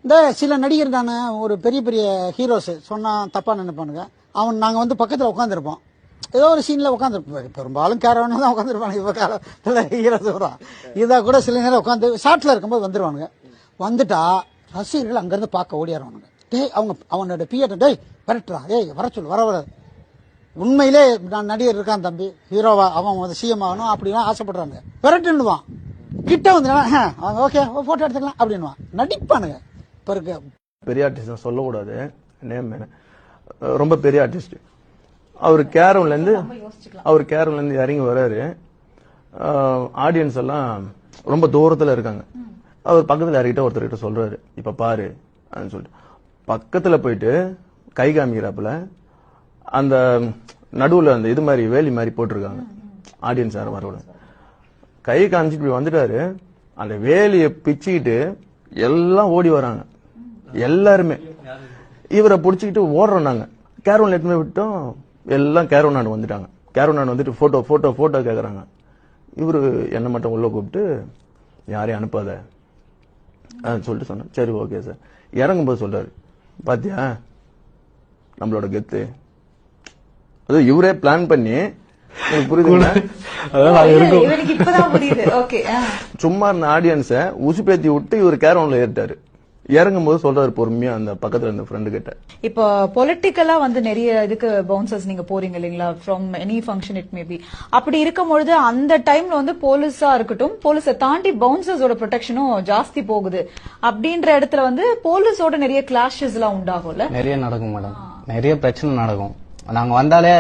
இந்த சில நடிகர் தானே ஒரு பெரிய பெரிய ஹீரோஸ் சொன்னா தப்பா நினைப்பானுங்க. நாங்க வந்து பக்கத்துல உட்காந்துருப்போம், ஏதோ ஒரு சீன்ல உட்காந்துருப்போம். பெரும்பாலும் கேரவன தான் உட்காந்துருப்பாங்க. இப்ப காலத்துல ஹீரோஸ் வரும். இதா கூட சில நேரம் உட்காந்து ஷார்ட்ல இருக்கும்போது வந்துருவானுங்க. வந்துட்டா ரசிகர்கள் அங்கிருந்து பார்க்க ஓடியாருவானுங்க. டேய் அவனோட பிஏட்ட டேய் வரட்டுறா, ஏய் வர சொல்லு, வர உண்மையிலே நான் நடிகர் இருக்கான் தம்பி, ஹீரோவா அவன் சிஎம் ஆகணும் அப்படிலாம் ஆசைப்படுறாங்க. விரட்டுன்னுவான். கிட்ட வந்து அவங்க ஓகே போட்டோ எடுத்துக்கலாம் அப்படின்னுவான். நடிப்பானுங்க. இப்ப இருக்க பெரிய ஆர்டிஸ்ட் சொல்லக்கூடாது, நேம் ரொம்ப பெரிய ஆர்டிஸ்ட். அவர் கேரம்ல இருந்து இறங்கி வர்றாரு. ஆடியன்ஸ் எல்லாம் ரொம்ப தூரத்துல இருக்காங்க. அவர் பக்கத்துல யார்கிட்ட ஒருத்தர்கிட்ட சொல்றாரு, இப்ப பாரு அப்படின்னு சொல்லிட்டு பக்கத்துல போயிட்டு கை காமிக்கிறாப்புல அந்த நடுவுல அந்த இது மாதிரி வேலி மாதிரி போட்டிருக்காங்க. ஆடியன்ஸ் யாரும் வரக்கூடாது. கை காமிச்சிட்டு வந்துட்டாரு. அந்த வேலியை பிச்சுக்கிட்டு எல்லாம் ஓடி வராங்க. எல்லாருமே இவரை பிடிச்சிக்கிட்டு ஓடுறோம். நாங்க கேரவன் எடுத்துமே விட்டோம். எல்லாம் கேரவன் நாடு வந்துட்டாங்க. கேரவன் நாடு வந்துட்டு போட்டோ போட்டோ போட்டோ கேக்குறாங்க. இவரு என்ன மட்டும் உள்ள கூப்பிட்டு யாரையும் அனுப்பாத சொல்லிட்டு சொன்ன. சரி ஓகே சார். இறங்கும்போது சொல்றாரு, பாத்தியா நம்மளோட கெத்து. அது இவரே பிளான் பண்ணி புரியுது. சும்மா இருந்த ஆடியன்ஸ உசுப்பேத்தி விட்டு இவர் கேரவன்ல ஏறிட்டாரு. இறங்கும் போது சொல்றாரு பொறுமையா அந்த பக்கத்துல இருந்த ஃப்ரெண்டு கிட்ட. இப்போ பொலிட்டிக்கலா வந்து நிறைய இதுக்கு பவுன்சர்ஸ் நீங்க போறீங்க இல்லீங்களா, from any function it maybe. அப்படி இருக்கும் பொழுது அந்த டைம்ல வந்து போலீஸா இருக்கட்டும், போலீஸை தாண்டி பவுன்சர்ஸோட ப்ரொடெக்ஷனும் ஜாஸ்தி போகுது. அப்படின்ற இடத்துல வந்து போலீஸோட நிறைய கிளாஷஸ் எல்லாம் உண்டாகும்ல. நிறைய நடக்கும் மேடம், நிறைய பிரச்சனை நடக்கும். நாங்க வந்தாலே